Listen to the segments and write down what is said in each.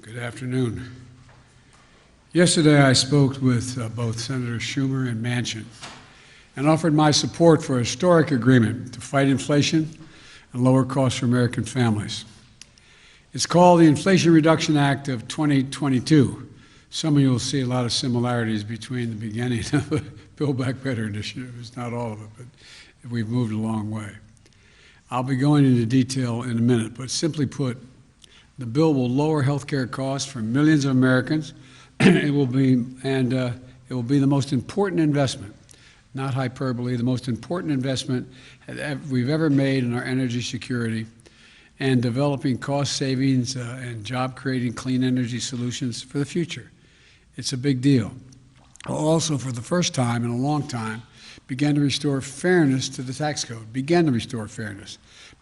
Good afternoon. Yesterday I spoke with both Senator Schumer and Manchin and offered my support for a historic agreement to fight inflation and lower costs for American families. It's called the Inflation Reduction Act of 2022. Some of you will see a lot of similarities between the beginning of the Build Back Better initiative. It's not all of it, but we've moved a long way. I'll be going into detail in a minute, but simply put, the bill will lower health care costs for millions of Americans. It will be the most important investment, not hyperbole, the most important investment we've ever made in our energy security and developing cost savings and job-creating clean energy solutions for the future. It's a big deal. We'll also, for the first time in a long time, began to restore fairness to the tax code,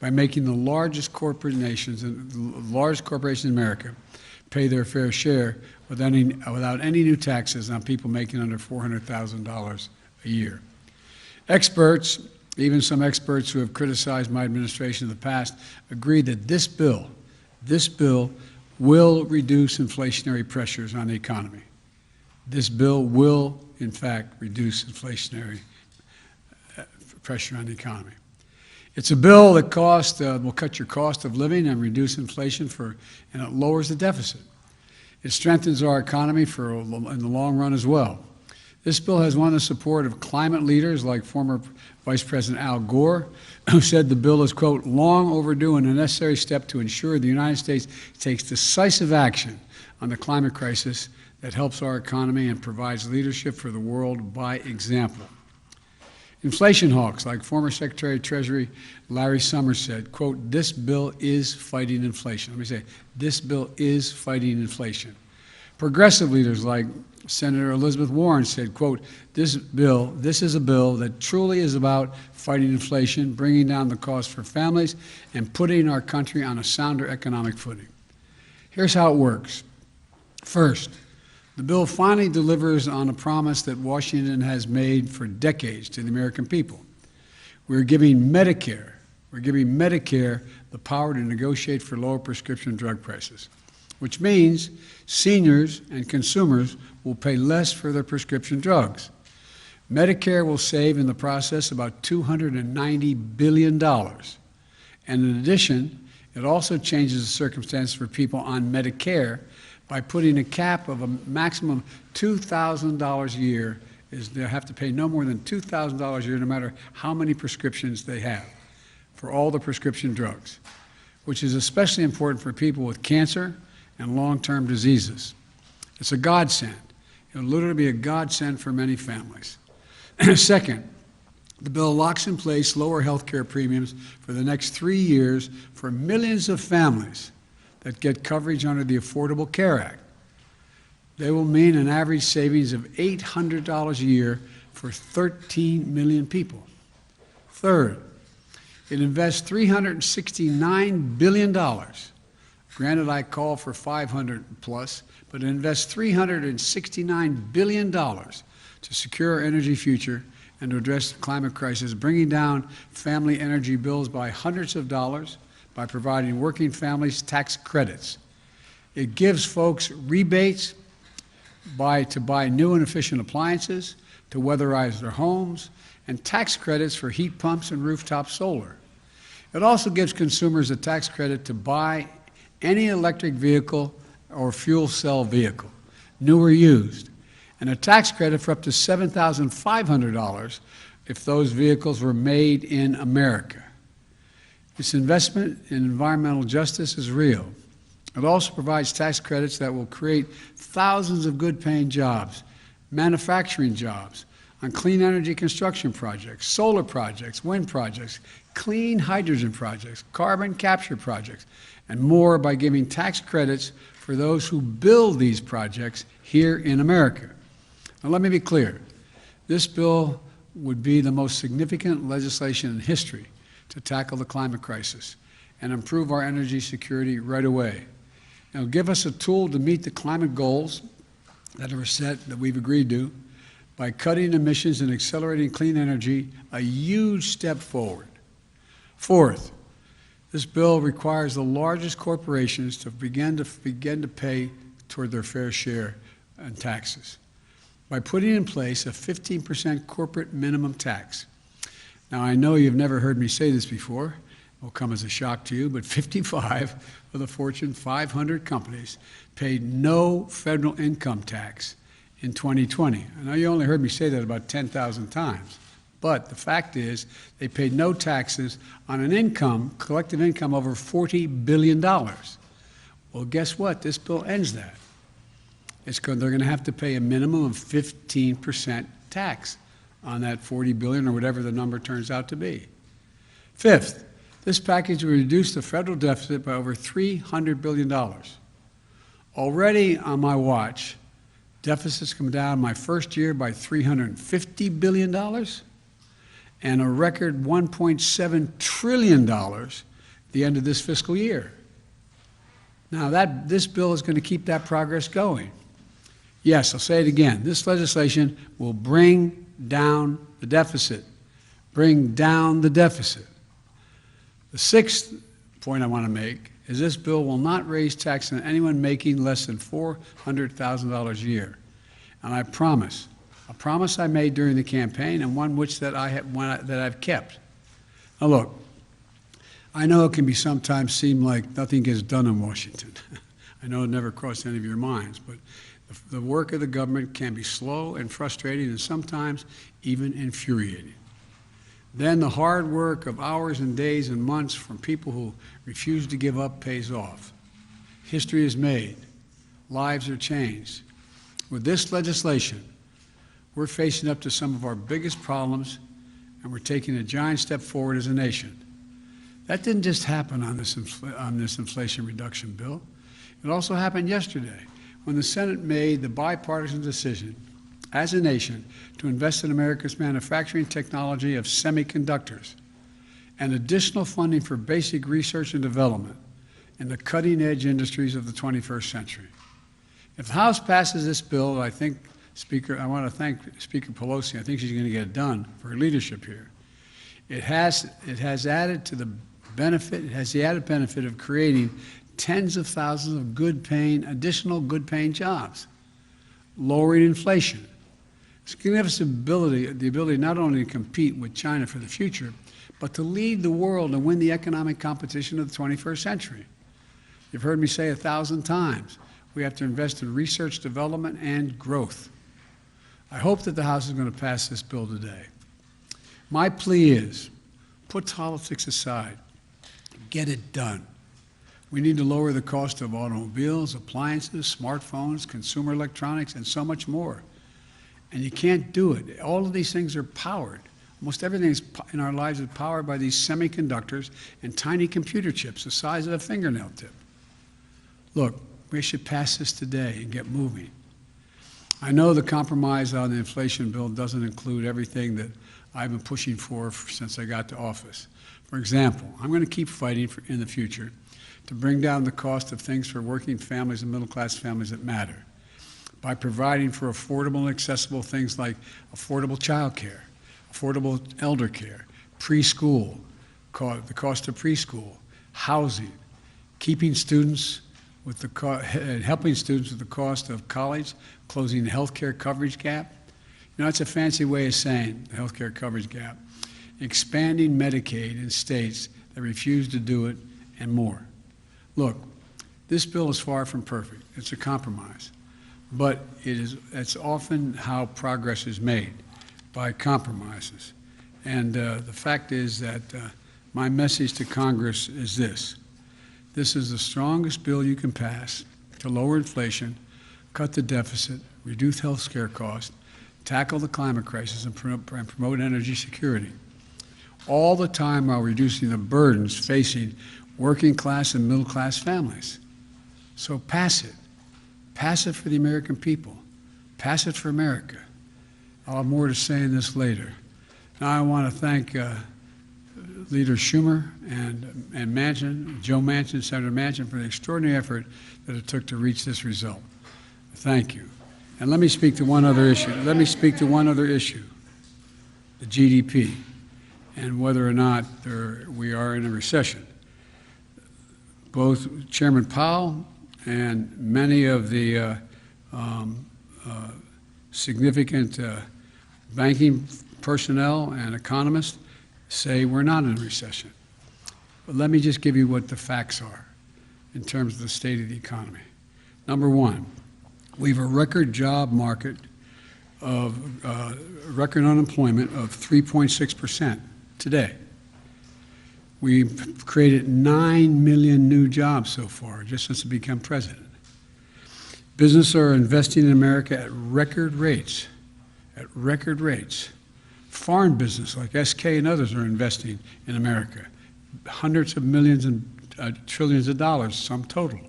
by making the largest corporations in America pay their fair share without any new taxes on people making under $400,000 a year. Experts, even some experts who have criticized my administration in the past, agree that this bill will reduce inflationary pressures on the economy. This bill will, in fact, reduce inflationary pressure on the economy. It's a bill that will cut your cost of living and reduce inflation and it lowers the deficit. It strengthens our economy in the long run as well. This bill has won the support of climate leaders like former Vice President Al Gore, who said the bill is, quote, long overdue and a necessary step to ensure the United States takes decisive action on the climate crisis that helps our economy and provides leadership for the world by example. Inflation hawks like former Secretary of Treasury Larry Summers said, quote, this bill is fighting inflation. Let me say, this bill is fighting inflation. Progressive leaders like Senator Elizabeth Warren said, quote, this is a bill that truly is about fighting inflation, bringing down the cost for families, and putting our country on a sounder economic footing. Here's how it works. First, the bill finally delivers on a promise that Washington has made for decades to the American people. We're giving Medicare the power to negotiate for lower prescription drug prices, which means seniors and consumers will pay less for their prescription drugs. Medicare will save in the process about $290 billion. And in addition, it also changes the circumstances for people on Medicare by putting a cap of a maximum $2,000 a year. They have to pay no more than $2,000 a year no matter how many prescriptions they have for all the prescription drugs, which is especially important for people with cancer and long-term diseases. It's a godsend. It'll literally be a godsend for many families. Second, the bill locks in place lower health care premiums for the next 3 years for millions of families that get coverage under the Affordable Care Act. They will mean an average savings of $800 a year for 13 million people. Third, it invests $369 billion. Granted, I call for 500 plus, but it invests $369 billion to secure our energy future and to address the climate crisis, bringing down family energy bills by hundreds of dollars by providing working families tax credits. It gives folks rebates to buy new and efficient appliances, to weatherize their homes, and tax credits for heat pumps and rooftop solar. It also gives consumers a tax credit to buy any electric vehicle or fuel cell vehicle, new or used, and a tax credit for up to $7,500 if those vehicles were made in America. This investment in environmental justice is real. It also provides tax credits that will create thousands of good-paying jobs, manufacturing jobs, on clean energy construction projects, solar projects, wind projects, clean hydrogen projects, carbon capture projects, and more by giving tax credits for those who build these projects here in America. Now, let me be clear. This bill would be the most significant legislation in history to tackle the climate crisis and improve our energy security right away. It'll give us a tool to meet the climate goals that are set, that we've agreed to, by cutting emissions and accelerating clean energy, a huge step forward. Fourth, This bill requires the largest corporations to begin to pay toward their fair share in taxes by putting in place a 15% corporate minimum tax. Now, I know you've never heard me say this before. It will come as a shock to you, but 55 of the Fortune 500 companies paid no federal income tax in 2020. I know you only heard me say that about 10,000 times, but the fact is they paid no taxes on an income, collective income, over $40 billion. Well, guess what? This bill ends that. They're going to have to pay a minimum of 15% tax on that $40 billion or whatever the number turns out to be. Fifth, this package will reduce the federal deficit by over $300 billion. Already on my watch, deficits come down my first year by $350 billion and a record $1.7 trillion at the end of this fiscal year. Now, this bill is going to keep that progress going. Yes, I'll say it again. This legislation will bring down the deficit. Bring down the deficit. The sixth point I want to make is this bill will not raise taxes on anyone making less than $400,000 a year. And I promise, a promise I made during the campaign and one that I've kept. Now look, I know it can be sometimes seem like nothing gets done in Washington. I know it never crossed any of your minds, but the work of the government can be slow and frustrating and sometimes even infuriating. Then the hard work of hours and days and months from people who refuse to give up pays off. History is made. Lives are changed. With this legislation, we're facing up to some of our biggest problems, and we're taking a giant step forward as a nation. That didn't just happen on this Inflation Reduction Bill. It also happened yesterday when the Senate made the bipartisan decision as a nation to invest in America's manufacturing technology of semiconductors and additional funding for basic research and development in the cutting-edge industries of the 21st century. If the House passes this bill, I want to thank Speaker Pelosi. I think she's going to get it done for her leadership here. It has the added benefit of creating tens of thousands of additional good-paying jobs, lowering inflation. It's going to give us the ability not only to compete with China for the future, but to lead the world and win the economic competition of the 21st century. You've heard me say 1,000 times, we have to invest in research, development, and growth. I hope that the House is going to pass this bill today. My plea is, put politics aside, get it done. We need to lower the cost of automobiles, appliances, smartphones, consumer electronics, and so much more. And you can't do it. All of these things are powered. Almost everything in our lives is powered by these semiconductors and tiny computer chips the size of a fingernail tip. Look, we should pass this today and get moving. I know the compromise on the inflation bill doesn't include everything that I've been pushing for since I got to office. For example, I'm going to keep fighting in the future to bring down the cost of things for working families and middle-class families that matter by providing for affordable and accessible things like affordable child care, affordable elder care, preschool, the cost of preschool, housing, keeping students with helping students with the cost of college, closing the health care coverage gap. You know, it's a fancy way of saying the health care coverage gap, expanding Medicaid in states that refuse to do it, and more. Look, this bill is far from perfect. It's a compromise. But it's often how progress is made, by compromises. And the fact is that my message to Congress is this. This is the strongest bill you can pass to lower inflation, cut the deficit, reduce health care costs, tackle the climate crisis, and promote energy security, all the time while reducing the burdens facing working class and middle class families. So pass it. Pass it for the American people. Pass it for America. I'll have more to say in this later. Now I want to thank Leader Schumer and Manchin, Joe Manchin, Senator Manchin, for the extraordinary effort that it took to reach this result. Thank you. And let me speak to one other issue. The GDP, and whether or not we are in a recession. both Chairman Powell and many of the significant banking personnel and economists say we're not in a recession. But let me just give you what the facts are in terms of the state of the economy. Number one, we have a record job market of record unemployment of 3.6% today. We've created 9 million new jobs so far, just since I became president. Businesses are investing in America at record rates, Foreign business like SK and others are investing in America, hundreds of millions and trillions of dollars, sum total.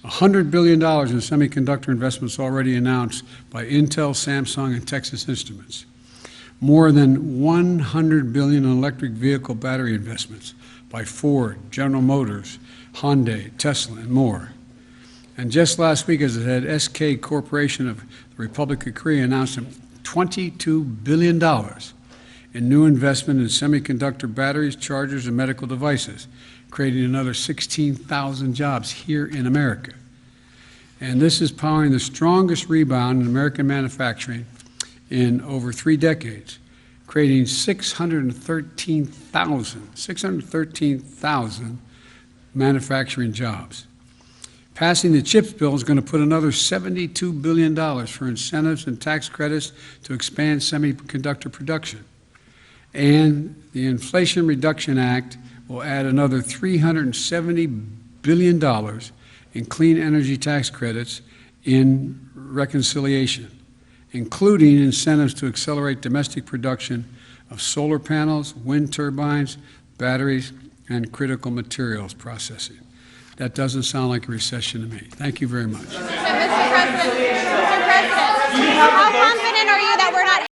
$100 billion in semiconductor investments already announced by Intel, Samsung, and Texas Instruments. More than $100 billion in electric vehicle battery investments by Ford, General Motors, Hyundai, Tesla, and more. And just last week, as I said, SK Corporation of the Republic of Korea announced $22 billion in new investment in semiconductor batteries, chargers, and medical devices, creating another 16,000 jobs here in America. And this is powering the strongest rebound in American manufacturing in over 3 decades, creating 613,000 manufacturing jobs. Passing the CHIPS bill is going to put another $72 billion for incentives and tax credits to expand semiconductor production. And the Inflation Reduction Act will add another $370 billion in clean energy tax credits in reconciliation, including incentives to accelerate domestic production of solar panels, wind turbines, batteries, and critical materials processing. That doesn't sound like a recession to me. Thank you very much. Mr. President.